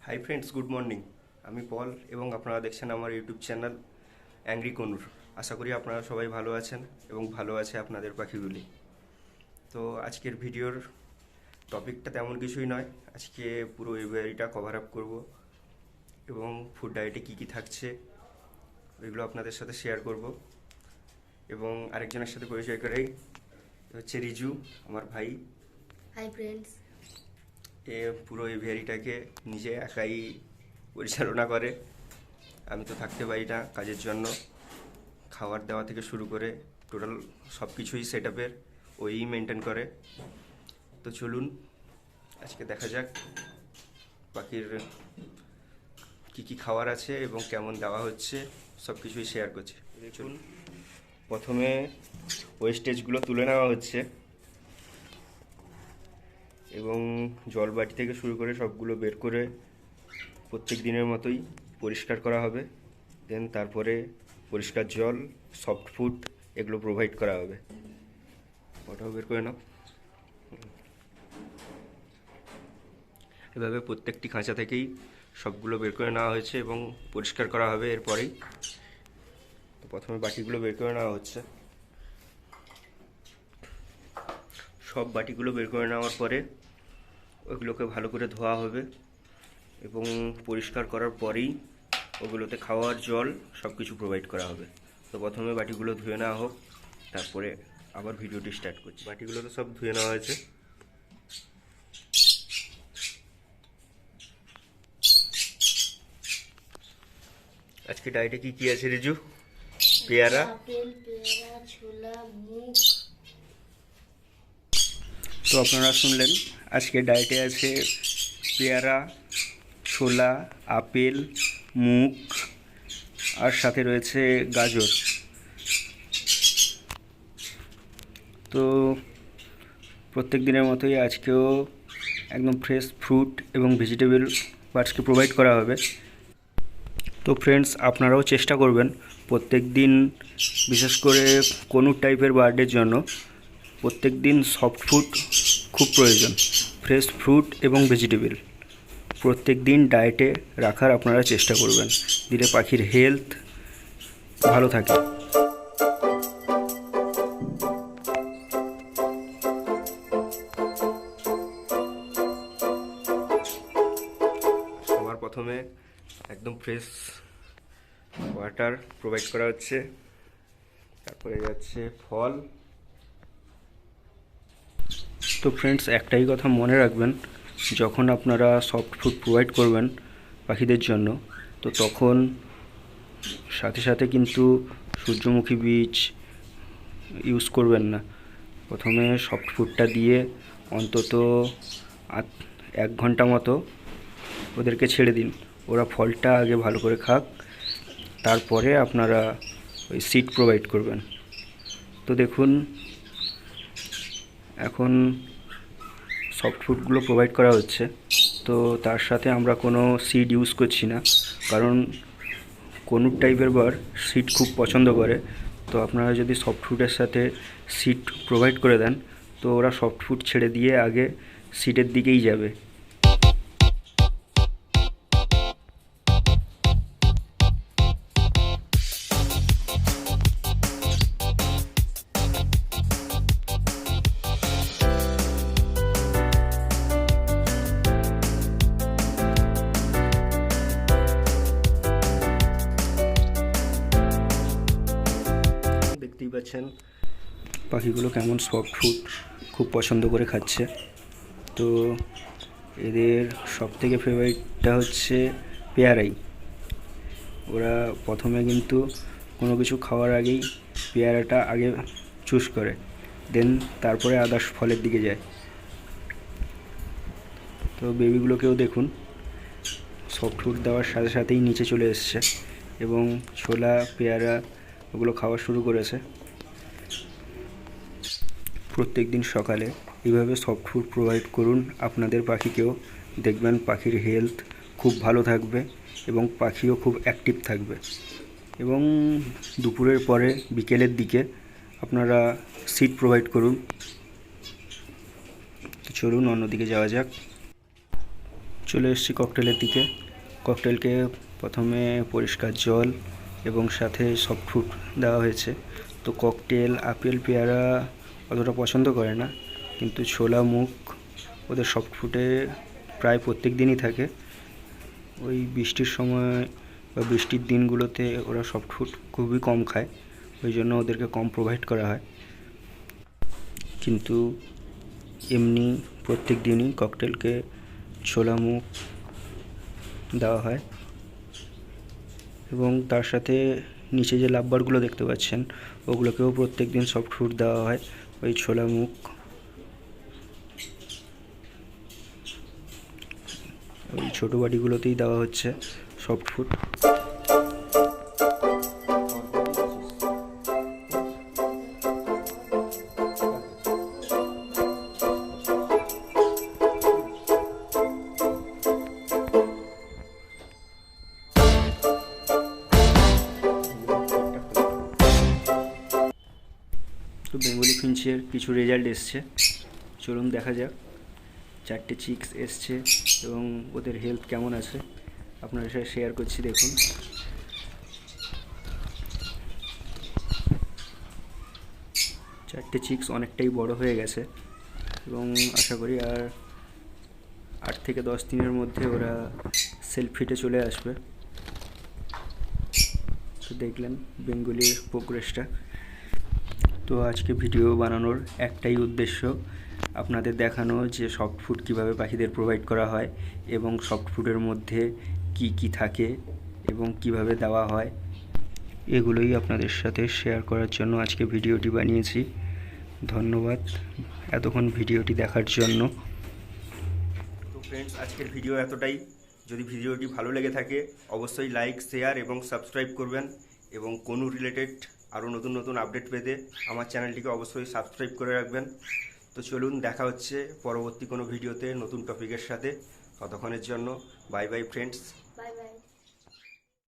Hi friends, good morning. আমি পল এবং আপনারা দেখছেন আমার ইউটিউব চ্যানেল অ্যাংরি কনুর। আশা করি আপনারা সবাই ভালো আছেন এবং ভালো আছে আপনাদের পাখিগুলি। তো আজকের ভিডিওর টপিকটা তেমন কিছুই নয়। আজকে পুরো এরিয়াটা কভার আপ করব এবং ফুড ডায়েটে কী কী থাকছে ওইগুলো আপনাদের সাথে শেয়ার করব। এবং আরেকজনের সাথে পরিচয় করেই হচ্ছে রিজু, আমার ভাই। Hi friends. এ পুরো এভিয়ারিটাকে নিজে একাই পরিচালনা করে। আমি তো থাকতে পারি না কাজের জন্য। খাবার দেওয়া থেকে শুরু করে টোটাল সব কিছুই সেট আপের ওই মেনটেন করে। তো চলুন আজকে দেখা যাক পাখির কী কী খাবার আছে এবং কেমন দেওয়া হচ্ছে, সব কিছুই শেয়ার করছি। দেখুন, প্রথমে ওয়েস্টেজগুলো তুলে নেওয়া হচ্ছে এবং জল বাটি থেকে শুরু করে সবগুলো বের করে প্রত্যেক দিনের মতোই পরিষ্কার করা হবে। দেন তারপরে পরিষ্কার জল, সফট ফুড এগুলো প্রোভাইড করা হবে। ওটাও বের করে নাও। এভাবে প্রত্যেকটি খাঁচা থেকেই সবগুলো বের করে নেওয়া হয়েছে এবং পরিষ্কার করা হবে এরপরেই। তো প্রথমে বাটিগুলো বের করে নেওয়া হচ্ছে। সব বাটিগুলো বের করে নেওয়ার পরে ওগুলোকে ভালো করে ধোয়া হবে এবং পরিষ্কার করার পরেই ওগুলোতে খাওয়ার জল সব কিছু প্রোভাইড করা হবে। তো প্রথমে বাটিগুলো ধুয়ে নেওয়া হোক, তারপরে আবার ভিডিওটি স্টার্ট করছি। বাটিগুলো তো সব ধুয়ে নেওয়া হয়েছে। আজকে ডায়েটে কি কি আছে রিজু? পেয়ারা, আপেল, পেয়ারা, ছোলা, মুগ। তো আপনারা শুনলেন আজকে ডায়েটে আছে পেয়ারা, ছোলা, আপেল, মুগ আর সাথে রয়েছে গাজর। তো প্রত্যেক দিনের মতোই আজকেও একদম ফ্রেশ ফ্রুট এবং ভেজিটেবল বার্ডসকে প্রোভাইড করা হবে। তো ফ্রেন্ডস, আপনারাও চেষ্টা করবেন প্রত্যেক দিন, বিশেষ করে কোনো টাইপের বার্ডের জন্য প্রত্যেক দিন সফট ফুড খুব প্রয়োজন। ফ্রেশ ফ্রুট এবং ভেজিটেবল প্রত্যেক দিন ডায়েটে রাখার আপনারা চেষ্টা করবেন, দিলে পাখির হেলথ ভালো থাকে। সবার প্রথমে একদম ফ্রেশ ওয়াটার প্রোভাইড করা হচ্ছে, তারপরে যাচ্ছে ফল। তো ফ্রেন্ডস, একটাই কথা মনে রাখবেন, যখন আপনারা সফট ফুড প্রোভাইড করবেন পাখিদের জন্য, তো তখন সাথে সাথে কিন্তু সূর্যমুখী বীজ ইউজ করবেন না। প্রথমে সফট ফুডটা দিয়ে অন্তত 1 ঘন্টা মতো ওদেরকে ছেড়ে দিন, ওরা ফলটা আগে ভালো করে খাক, তারপরে আপনারা ওই সিড প্রোভাইড করবেন। তো দেখুন, এখন সফট ফুডগুলো প্রোভাইড করা হচ্ছে, তো তার সাথে আমরা কোনো সিড ইউজ করছি না, কারণ কোনো টাইপের বার্ড সিড খুব পছন্দ করে। তো আপনারা যদি সফট ফুডের সাথে সিড প্রোভাইড করে দেন, তো ওরা সফট ফুড ছেড়ে দিয়ে আগে সিডের দিকেই যাবে। দেখতেই পাচ্ছেন পাখিগুলো কেমন সফট ফুড খুব পছন্দ করে খাচ্ছে। তো এদের সবথেকে ফেভারিটটা হচ্ছে পেয়ারাই। ওরা প্রথমে কিন্তু কোনো কিছু খাওয়ার আগেই পেয়ারাটা আগে চুজ করে, দেন তারপরে আদার্স ফলের দিকে যায়। তো বেবিগুলোকেও দেখুন, সফট ফুড দেওয়ার সাথে সাথেই নিচে চলে এসছে এবং ছোলা, পেয়ারা ওগুলো খাওয়া শুরু করেছে। প্রত্যেক দিন সকালে এইভাবে সফট ফুড প্রোভাইড করুন আপনাদের পাখিকেও, দেখবেন পাখির হেলথ খুব ভালো থাকবে এবং পাখিও খুব অ্যাক্টিভ থাকবে। এবং দুপুরের পরে বিকেলের দিকে আপনারা সিড প্রোভাইড করুন। তো চলুন অন্যদিকে যাওয়া যাক। চলে এসেছি ককটেলের দিকে। ককটেলকে প্রথমে পরিষ্কার জল এবং সাথে সফট ফুড দেওয়া হয়েছে। তো ককটেল আপেল পেয়ারা অতটা পছন্দ করে না, কিন্তু ছোলা মুগ ওদের সফট ফুডে প্রায় প্রত্যেক দিনই থাকে। ওই বৃষ্টির সময় বা বৃষ্টির দিনগুলোতে ওরা সফট ফুড খুবই কম খায়, ওই জন্য ওদেরকে কম প্রোভাইড করা হয়। কিন্তু এমনি প্রত্যেক দিনই ককটেলকে ছোলা মুগ দেওয়া হয় এবং তার সাথে নিচে যে লাভবারগুলো দেখতে পাচ্ছেন ওগুলোকেও প্রত্যেক দিন সফট ফুড দেওয়া হয়, ওই ছোলা মুগ। ওই ছোটো বাটিগুলোতেই দেওয়া হচ্ছে সফট ফুড। তো বেঙ্গলি ফিঞ্চের কিছু রেজাল্ট এসছে, চলুন দেখা যাক। 4টে চিক্স এসছে এবং ওদের হেলথ কেমন আছে আপনাদের সাথে শেয়ার করছি, দেখুন। চারটে চিক্স অনেকটাই বড় হয়ে গেছে এবং আশা করি আর 8 থেকে 10 দিনের মধ্যে ওরা সেলফ ফিটে চলে আসবে। তো দেখলেন বেঙ্গলির প্রোগ্রেসটা। তো আজকে ভিডিও বানানোর একটাই উদ্দেশ্য, আপনাদের দেখানো যে সফট ফুড কীভাবে পাখিদের প্রোভাইড করা হয় এবং সফট ফুডের মধ্যে কি কি থাকে এবং কিভাবে দেওয়া হয়, এগুলোই আপনাদের সাথে শেয়ার করার জন্য আজকে ভিডিওটি বানিয়েছি। ধন্যবাদ এতক্ষণ ভিডিওটি দেখার জন্য। তো ফ্রেন্ডস, আজকের ভিডিও এতটাই। যদি ভিডিওটি ভালো লেগে থাকে অবশ্যই লাইক, শেয়ার এবং সাবস্ক্রাইব করবেন এবং কোনো রিলেটেড আরও নতুন নতুন আপডেট পেতে আমার চ্যানেলটিকে অবশ্যই সাবস্ক্রাইব করে রাখবেন। তো চলুন, দেখা হচ্ছে পরবর্তী কোনো ভিডিওতে নতুন টপিকের সাথে। ততক্ষণের জন্য বাই বাই ফ্রেন্ডস।